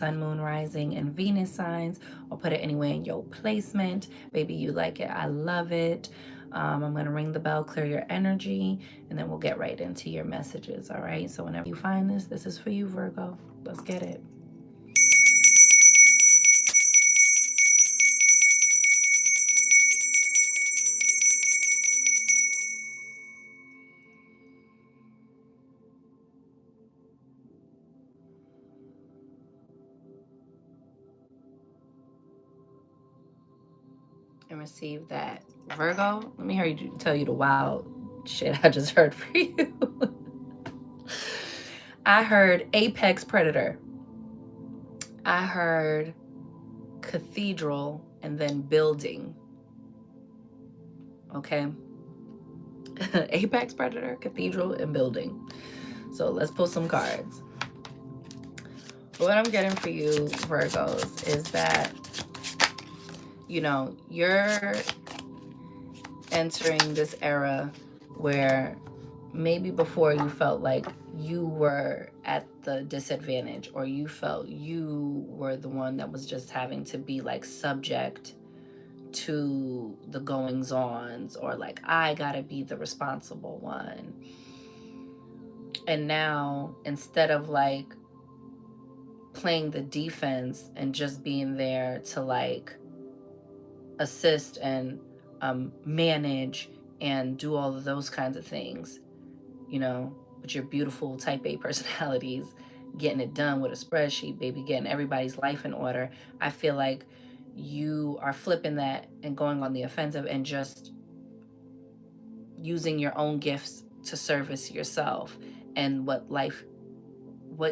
Sun, Moon, Rising, and Venus signs, or put it anywhere in your placement. Baby, you like it. I love it. I'm going to ring the bell, clear your energy, and then we'll get right into your messages, all right? So whenever you find this is for you, Virgo. Let's get it. And receive that. Virgo, let me hear you tell you the wild shit I just heard for you. I heard apex predator. I heard cathedral and then building. Okay. Apex predator, cathedral, and building. So let's pull some cards. What I'm getting for you, Virgos, is that, you know, you're entering this era where maybe before you felt like you were at the disadvantage, or you felt you were the one that was just having to be like subject to the goings ons, or like I gotta be the responsible one. And now, instead of like playing the defense and just being there to like assist and manage and do all of those kinds of things, you know, with your beautiful type A personalities, getting it done with a spreadsheet, baby, getting everybody's life in order. I feel like you are flipping that and going on the offensive and just using your own gifts to service yourself and what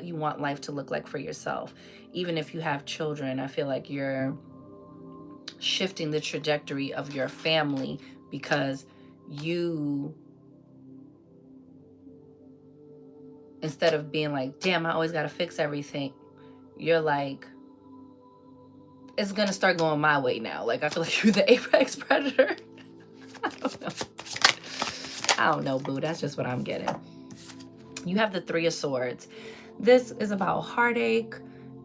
you want life to look like for yourself. Even if you have children, I feel like you're shifting the trajectory of your family, because you, instead of being like, damn, I always got to fix everything, you're like, it's going to start going my way now. Like, I feel like you're the apex predator. I don't know, boo. That's just what I'm getting. You have the Three of Swords. This is about heartache,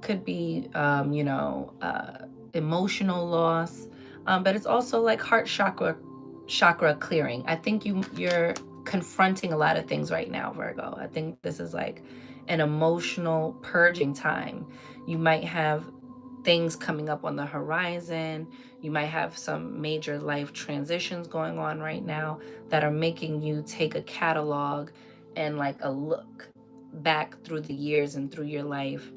could be, emotional loss, but it's also like heart chakra clearing. I think you're confronting a lot of things right now, Virgo. I think this is like an emotional purging time. You might have things coming up on the horizon. You might have some major life transitions going on right now that are making you take a catalog and like a look back through the years and through your life.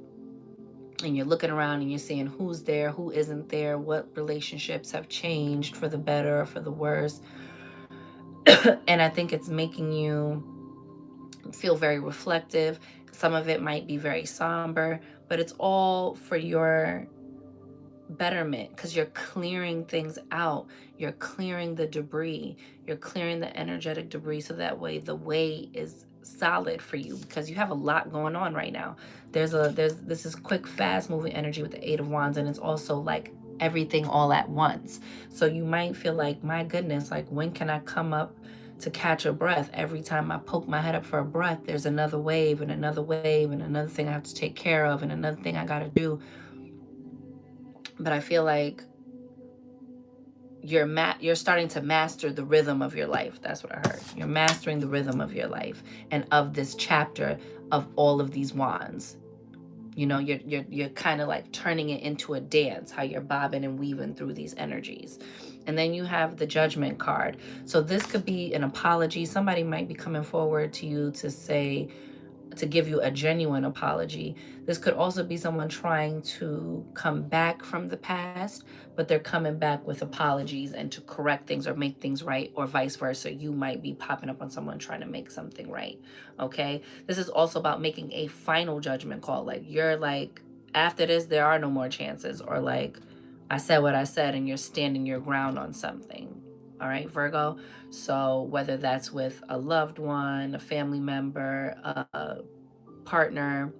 And you're looking around and you're seeing who's there, who isn't there, what relationships have changed for the better or for the worse. And I think it's making you feel very reflective. Some of it might be very somber, but it's all for your betterment, because you're clearing things out. You're clearing the debris. You're clearing the energetic debris, so that way the way is solid for you, because you have a lot going on right now. There's this is quick, fast moving energy with the Eight of Wands, and it's also like everything all at once. So you might feel like, my goodness, like when can I come up to catch a breath? Every time I poke my head up for a breath, there's another wave and another wave and another thing I have to take care of and another thing I got to do. But I feel like you're starting to master the rhythm of your life. That's what I heard. You're mastering the rhythm of your life and of this chapter of all of these wands. You know, you're kind of like turning it into a dance, how you're bobbing and weaving through these energies. And then you have the Judgment card. So this could be an apology. Somebody might be coming forward to you to give you a genuine apology. This could also be someone trying to come back from the past, but they're coming back with apologies and to correct things or make things right, or vice versa. You might be popping up on someone trying to make something right. Okay. This is also about making a final judgment call. Like, you're like, after this, there are no more chances, or like, I said what I said, and you're standing your ground on something. All right, Virgo. So whether that's with a loved one, a family member, a partner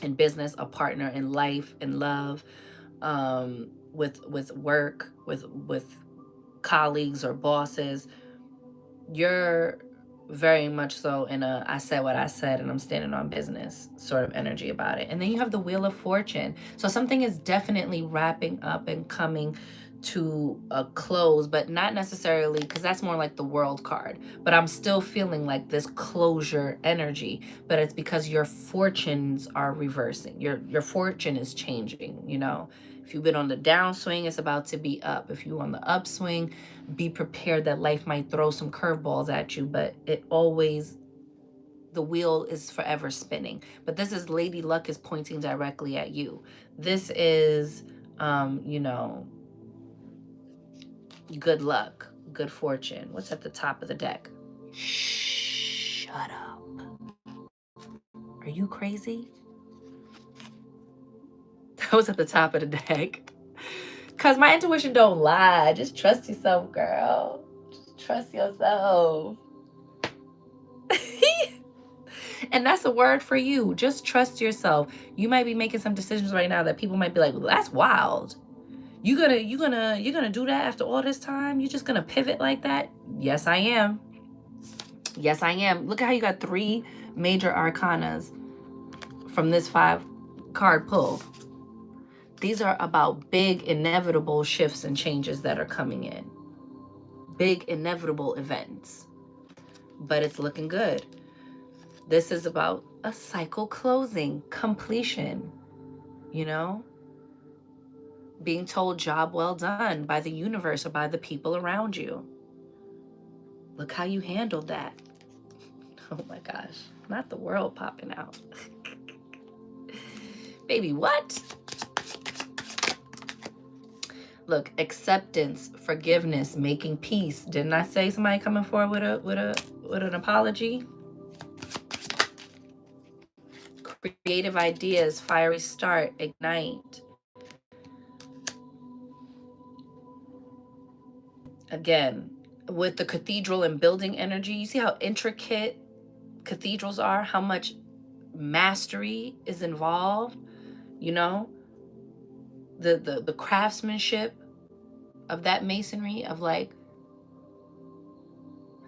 in business, a partner in life, in love, with work, with colleagues or bosses, you're very much so in a I said what I said and I'm standing on business sort of energy about it. And then you have the Wheel of Fortune. So something is definitely wrapping up and coming to a close, but not necessarily, because that's more like the World card. But I'm still feeling like this closure energy, but it's because your fortunes are reversing. Your fortune is changing, you know. If you've been on the downswing, it's about to be up. If you're on the upswing, be prepared that life might throw some curveballs at you, but it always, the wheel is forever spinning. But this is Lady Luck is pointing directly at you. This is, you know, good luck, good fortune. What's at the top of the deck? Shut up. Are you crazy? That was at the top of the deck. Because my intuition don't lie. Just trust yourself, girl. Just trust yourself. And that's a word for you. Just trust yourself. You might be making some decisions right now that people might be like, well, that's wild. You gonna do that after all this time? You just gonna pivot like that? Yes, I am. Yes, I am. Look at how you got 3 major arcanas from this 5 card pull. These are about big inevitable shifts and changes that are coming in. Big inevitable events. But it's looking good. This is about a cycle closing, completion, you know? Being told job well done by the universe or by the people around you. Look how you handled that. Oh my gosh, not the world popping out. Baby, what? Look, acceptance, forgiveness, making peace. Didn't I say somebody coming forward with an apology? Creative ideas, fiery start, ignite. Again, with the cathedral and building energy, you see how intricate cathedrals are, how much mastery is involved, you know? The craftsmanship of that masonry, of like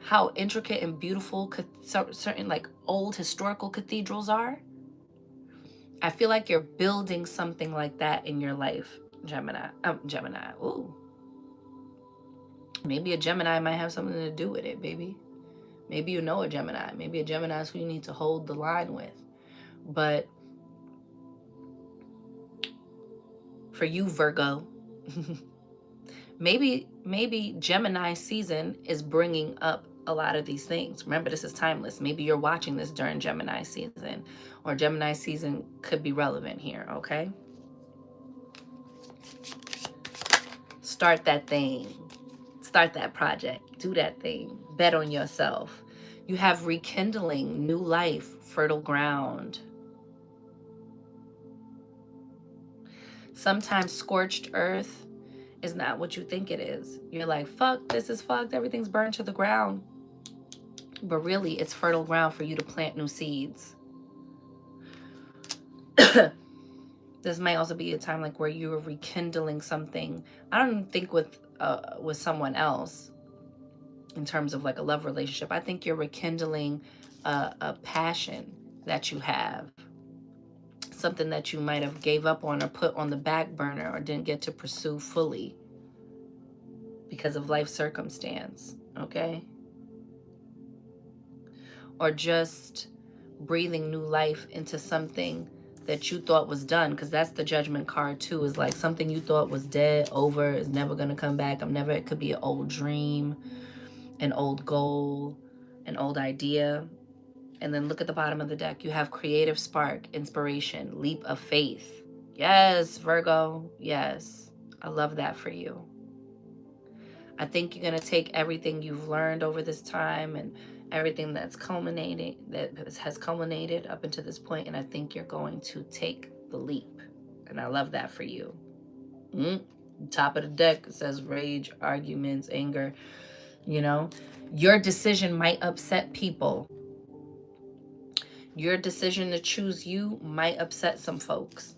how intricate and beautiful certain like old historical cathedrals are. I feel like you're building something like that in your life, Gemini. Gemini. Ooh. Maybe a Gemini might have something to do with it, baby. Maybe you know a Gemini. Maybe a Gemini is who you need to hold the line with. But for you, Virgo, maybe Gemini season is bringing up a lot of these things. Remember, this is timeless. Maybe you're watching this during Gemini season, or Gemini season could be relevant here, okay? Start that thing. Start that project. Do that thing. Bet on yourself. You have rekindling, new life, fertile ground. Sometimes scorched earth is not what you think it is. You're like, fuck, this is fucked. Everything's burned to the ground. But really, it's fertile ground for you to plant new seeds. This might also be a time like where you're rekindling something. I don't think with someone else in terms of like a love relationship. I think you're rekindling a passion that you have. Something that you might have gave up on or put on the back burner or didn't get to pursue fully because of life circumstance, okay? Or just breathing new life into something that you thought was done, because that's the Judgment card too, is like something you thought was dead, over, is never going to come back. It could be an old dream, an old goal, an old idea. And then look at the bottom of the deck. You have creative spark, inspiration, leap of faith. Yes, Virgo. Yes. I love that for you. I think you're going to take everything you've learned over this time and everything that has culminated up until this point, and I think you're going to take the leap. And I love that for you. Top of the deck, it says rage, arguments, anger. You know, your decision might upset people. Your decision to choose you might upset some folks.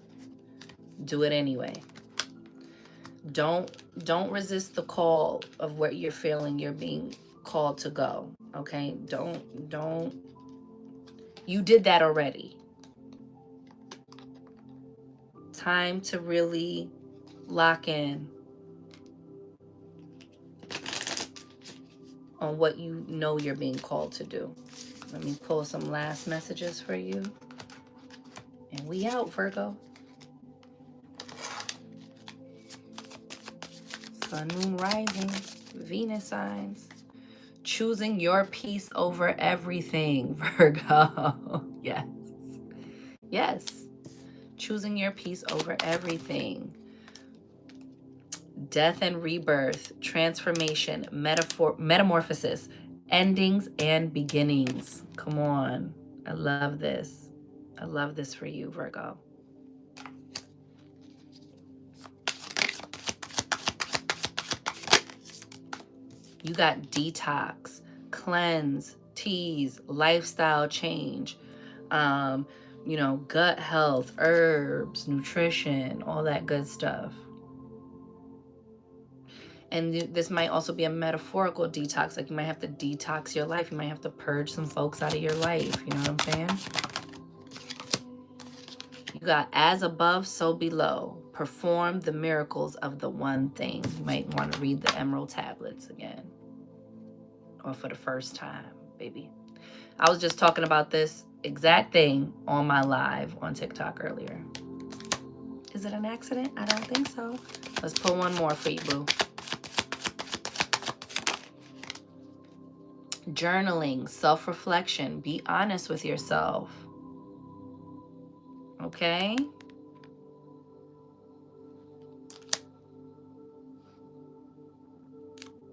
Do it anyway. Don't resist the call of what you're feeling you're being called to go. Okay? Don't. You did that already. Time to really lock in on what you know you're being called to do. Let me pull some last messages for you. And we out, Virgo. Sun, moon, rising, Venus signs. Choosing your peace over everything, Virgo. Yes. Yes. Choosing your peace over everything. Death and rebirth, transformation, metamorphosis, endings and beginnings. Come on. I love this. I love this for you, Virgo. You got detox, cleanse, tease, lifestyle change, you know, gut health, herbs, nutrition, all that good stuff. And this might also be a metaphorical detox. Like you might have to detox your life. You might have to purge some folks out of your life. You know what I'm saying? You got as above, so below. Perform the miracles of the one thing. You might want to read the Emerald Tablets again. Or for the first time, baby. I was just talking about this exact thing on my live on TikTok earlier. Is it an accident? I don't think so. Let's pull one more for you, boo. Journaling, self-reflection. Be honest with yourself. Okay?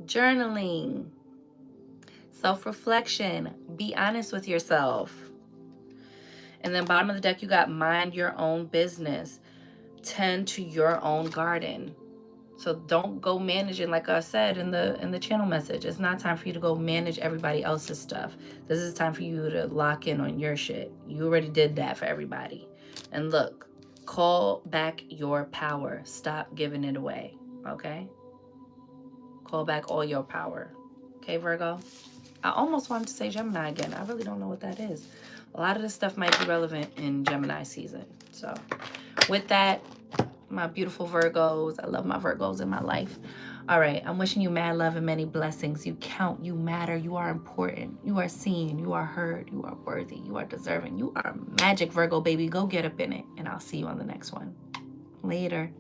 Journaling, self-reflection. Be honest with yourself. And then bottom of the deck, you got mind your own business. Tend to your own garden. So don't go managing, like I said in the channel message. It's not time for you to go manage everybody else's stuff. This is time for you to lock in on your shit. You already did that for everybody. And look, call back your power. Stop giving it away, okay? Call back all your power. Okay, Virgo? I almost wanted to say Gemini again. I really don't know what that is. A lot of this stuff might be relevant in Gemini season. So with that, my beautiful Virgos, I love my Virgos in my life. All right, I'm wishing you mad love and many blessings. You count, you matter, you are important, you are seen, you are heard, you are worthy, you are deserving, you are magic, Virgo baby. Go get up in it, and I'll see you on the next one. Later.